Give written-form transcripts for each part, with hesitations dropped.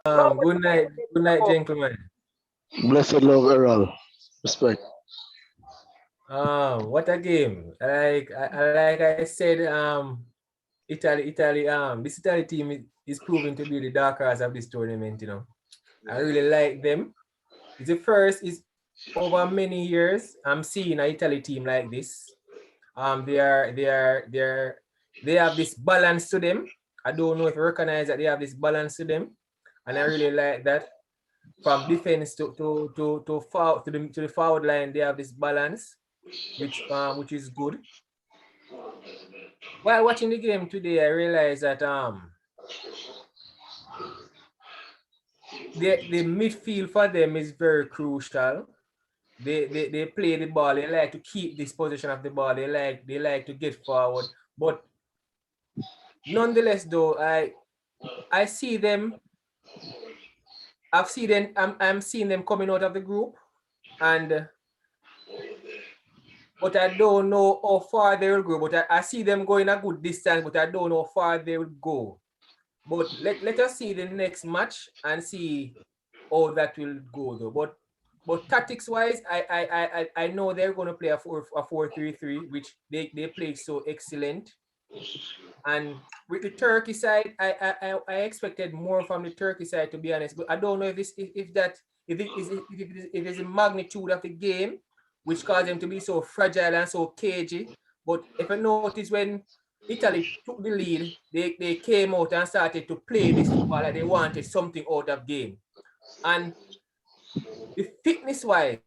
Good night, gentlemen. Blessed love, Errol. Respect. What a game! Like I said, this Italy team is proving to be the dark horse of this tournament. I really like them. It's the first is over many years I'm seeing an Italy team like this. They have this balance to them. I don't know if you recognize that they have this balance to them, and I really like that. From defense to the forward line, they have this balance, which is good. While watching the game today, I realized that the midfield for them is very crucial. They play the ball. They like to keep this position of the ball. They like to get forward. But nonetheless, though, I see them. I've seen them. I'm seeing them coming out of the group, and but I don't know how far they will go. But I see them going a good distance, but I don't know how far they will go. But let us see the next match and see how that will go, though. But tactics wise, I know they're going to play a 4-3-3, which they play so excellent. And with the Turkey side, I expected more from the Turkey side, to be honest. But I don't know if it's the magnitude of the game which caused them to be so fragile and so cagey. But if I notice, when Italy took the lead, they came out and started to play this football like they wanted something out of game. And the fitness wise,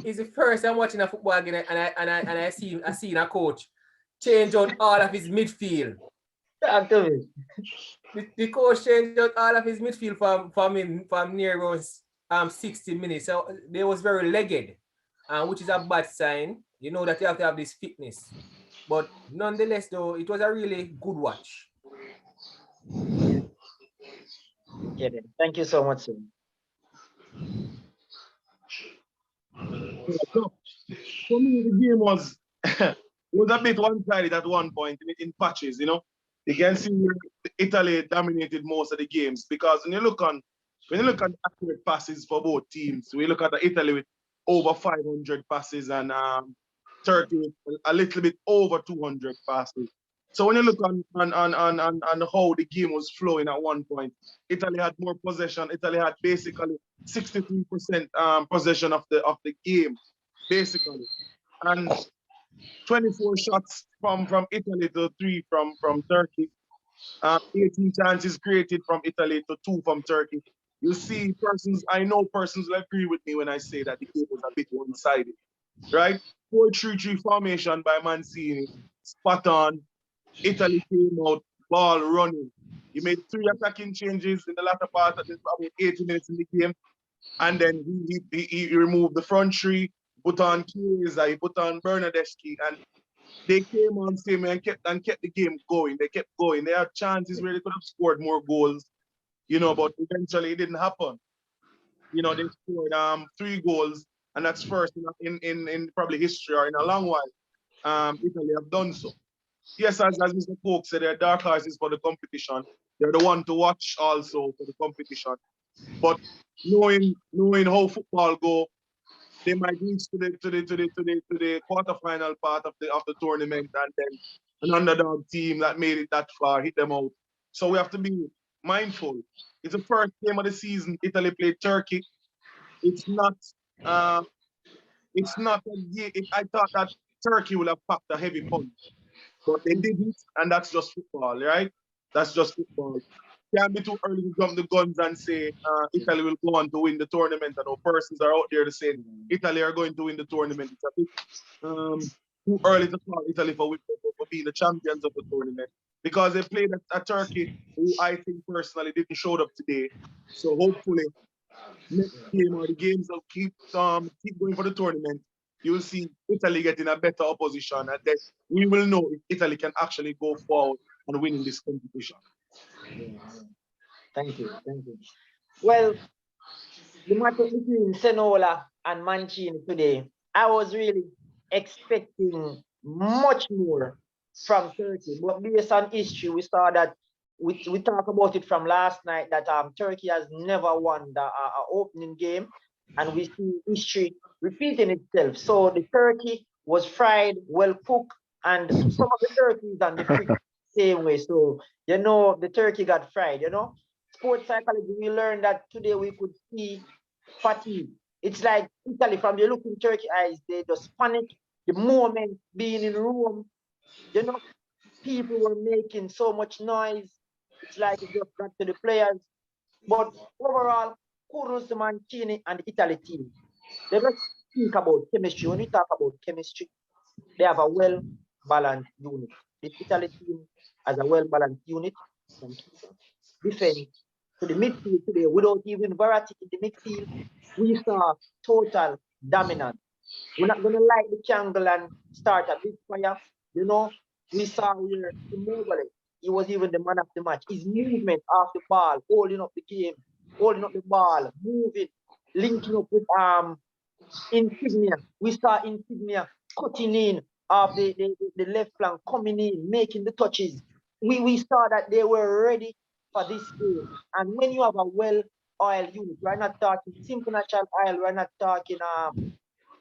is the first I'm watching a football game, and I seen a coach change out all of his midfield. Activate. The coach changed out all of his midfield from near was 60 minutes. So they was very legged, which is a bad sign. You know that you have to have this fitness. But nonetheless, though, it was a really good watch. Yeah, thank you so much, sir. So, for me, the game was it was a bit one-sided at one point in patches. You can see where Italy dominated most of the games because when you look at accurate passes for both teams, we look at Italy with over 500 passes and Turkey with a little bit over 200 passes. So when you look on how the game was flowing at one point, Italy had more possession. Italy had basically 63% possession of the game, basically, and 24 shots from Italy to 3 from Turkey. 18 chances created from Italy to 2 from Turkey. You see, I know persons will agree with me when I say that the game was a bit one-sided, right? 4-3-3 formation by Mancini, spot on. Italy came out, ball running. He made 3 attacking changes in the latter part of about 80 minutes in the game. And then he removed the front 3, put on Chiesa, he put on Bernadeschi, and they came on same and kept the game going. They kept going. They had chances where they could have scored more goals, but eventually it didn't happen. They scored 3 goals, and that's first in probably history or in a long while. Italy have done so. Yes, as Mr. Coke said, they're dark horses for the competition. They're the one to watch also for the competition. But knowing how football go, they might reach to the quarterfinal part of the tournament, and then an underdog team that made it that far hit them out. So we have to be mindful. It's the first game of the season. Italy played Turkey. It's not. Uh, it's not a game. I thought that Turkey would have packed a heavy punch, but they didn't, and that's just football, right? That's just football. Can't be too early to jump the guns and say Italy will go on to win the tournament. I know persons are out there to say Italy are going to win the tournament. It's a bit too early to call Italy for being the champions of the tournament because they played a Turkey who I think personally didn't show up today. So hopefully next game or the games will keep going for the tournament. You will see Italy getting a better opposition, and then we will know if Italy can actually go forward and win in this competition. Thank you. Well, the match between Senola and Mancini today, I was really expecting much more from Turkey, but based on history, we saw that we talked about it from last night that Turkey has never won the opening game, and we see history repeating itself. So the turkey was fried, well cooked, and some of the turkeys and the fridge same way. So you know the turkey got fried. You know, sports psychology. We learned that today we could see fatigue. It's like Italy from the look in Turkey eyes. They just panic the moment being in Rome. You know, people were making so much noise. It's like it just got to the players. But overall, kudos to Mancini and the Italy team. Let us think about chemistry. When we talk about chemistry, they have a well-balanced unit. This Italy team has a well-balanced unit from defense to the midfield today. Without even variety in the midfield, we saw total dominance. We're not going to light the candle and start a big fire. You know, we saw where Immobile, he was even the man of the match. His movement off the ball, holding up the game, holding up the ball, moving, linking up with Insignia. We saw Insignia cutting in off the left flank, coming in, making the touches. We saw that they were ready for this game. And when you have a well-oiled unit, we're not talking simple natural oil, we're not talking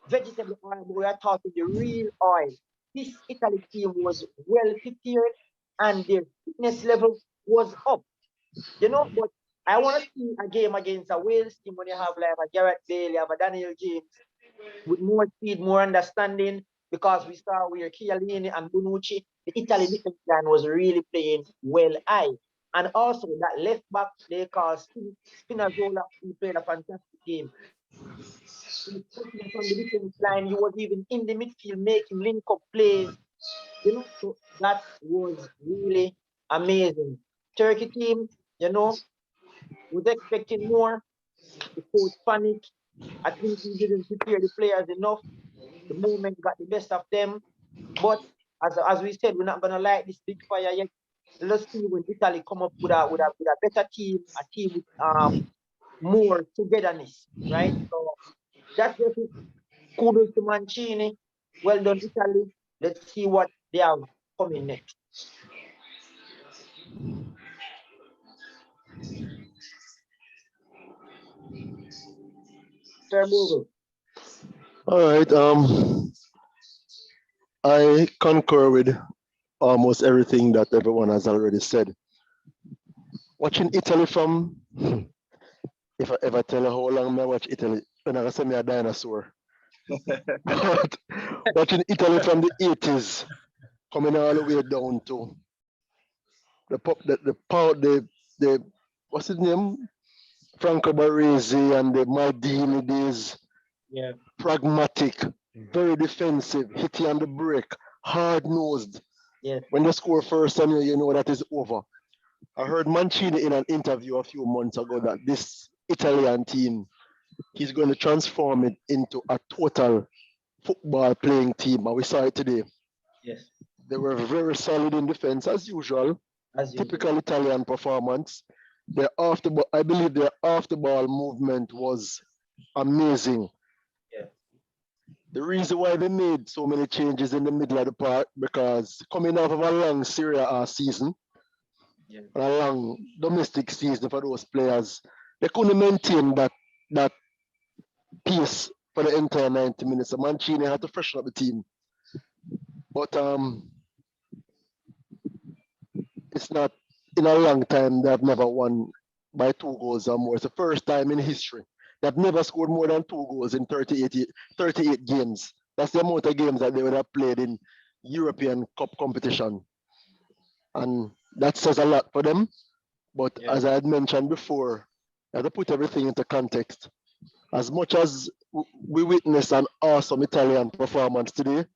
vegetable oil, but we are talking the real oil. This Italy team was well prepared and their fitness level was up. You know, but I want to see a game against a Wales team when you have like a Gareth Bale, you have a Daniel James with more speed, more understanding, because we saw where Chiellini and Bonucci, the Italy defense line was really playing well high. And also that left back they call Spinazzola, he played a fantastic game. From the defense line, he was even in the midfield making link-up plays. You know, so that was really amazing. Turkey team, you know, was expecting more. The coach panicked. I think he didn't prepare the players enough. The moment got the best of them. But as we said, we're not gonna light this big fire yet. Let's see when Italy come up with a better team, a team with more togetherness, right? So that's just it. Kudos to Mancini. Well done, Italy. Let's see what they have coming next. Sir Bogle. All right. I concur with almost everything that everyone has already said. Watching Italy from, if I ever tell you how long I watch Italy, when I say me a dinosaur. But watching Italy from the 80s, coming all the way down to the what's his name? Franco Baresi and the Maldini days. Yeah. Pragmatic, very defensive, hitting on the break, hard-nosed. Yeah. When they score first time, you know that is over. I heard Mancini in an interview a few months ago that this Italian team, he's going to transform it into a total football playing team. And we saw it today. Yes. They were very solid in defense as usual. Typical Italian performance. I believe their off the ball movement was amazing. Yeah. The reason why they made so many changes in the middle of the park, because coming off of a long Serie A season, yeah, a long domestic season for those players, they couldn't maintain that pace for the entire 90 minutes. So Mancini had to freshen up the team. But it's not in a long time they've never won by 2 goals or more. It's the first time in history. They've never scored more than 2 goals in 38 games. That's the amount of games that they would have played in European Cup competition. And that says a lot for them. But as I had mentioned before, you have to put everything into context. As much as we witnessed an awesome Italian performance today,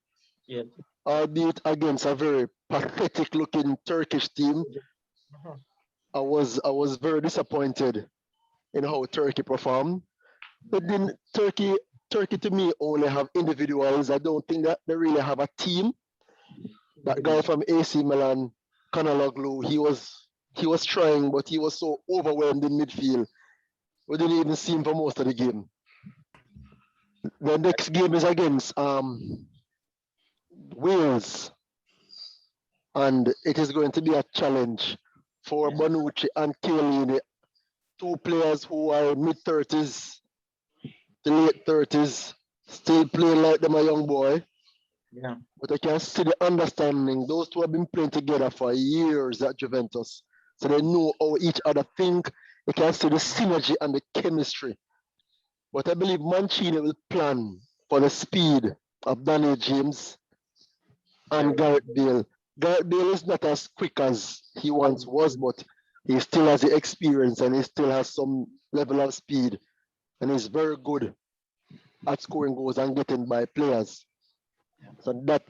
albeit against a very pathetic looking Turkish team, I was very disappointed in how Turkey performed. But then Turkey to me only have individuals. I don't think that they really have a team. That guy from AC Milan, Kanaloglu, he was trying, but he was so overwhelmed in midfield. We didn't even see him for most of the game. The next game is against Wales, and it is going to be a challenge for Bonucci and Chiellini, two players who are mid-30s to late 30s, still playing like them a young boy. Yeah. But I can see the understanding. Those two have been playing together for years at Juventus. So they know how each other think. You can see the synergy and the chemistry. But I believe Mancini will plan for the speed of Danny James and Gareth Bale. Gareth Bale is not as quick as he once was, but he still has the experience and he still has some level of speed. And he's very good at scoring goals and getting by players. So that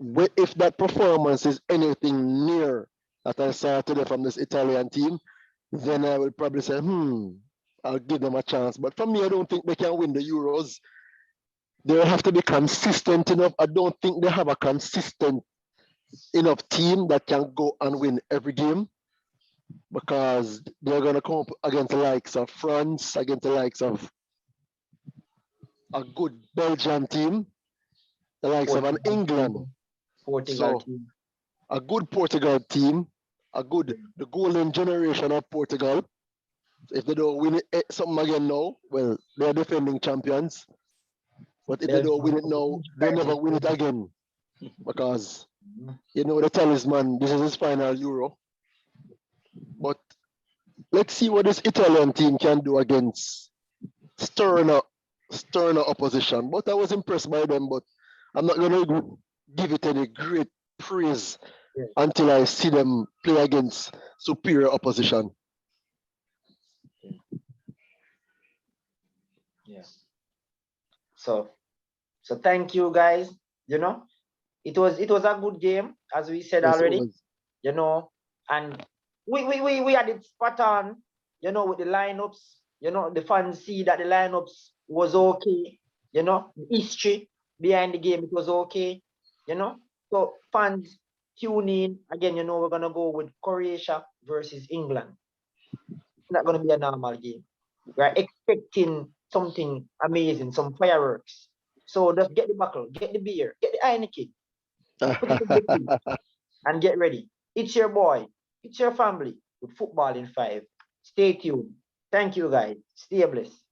if that performance is anything near that I saw today from this Italian team, then I will probably say, I'll give them a chance. But for me, I don't think they can win the Euros. They will have to be consistent enough. I don't think they have a consistent enough team that can go and win every game, because they're going to come up against the likes of France, against the likes of a good Belgian team, the likes of an England. Portugal So team. a good Portugal team, the golden generation of Portugal. If they don't win it something again now, well, they're defending champions. But if they don't win it now, they never win it again. Because you know the talisman, this is his final Euro. But let's see what this Italian team can do against sterner opposition. But I was impressed by them, but I'm not going to give it any great praise until I see them play against superior opposition. Yeah. So thank you guys. You know, it was a good game, as we said already. You know, and we had it spot on, you know, with the lineups. You know, the fans see that the lineups was okay. You know, the history behind the game, it was okay. You know, so fans tune in again. You know, we're gonna go with Croatia versus England. It's not gonna be a normal game. We're expecting something amazing, some fireworks. So just get the buckle, get the beer, get the Heineken, put it in the fridge, and get ready. It's your boy, it's your family with Football in 5. Stay tuned. Thank you guys. Stay blessed.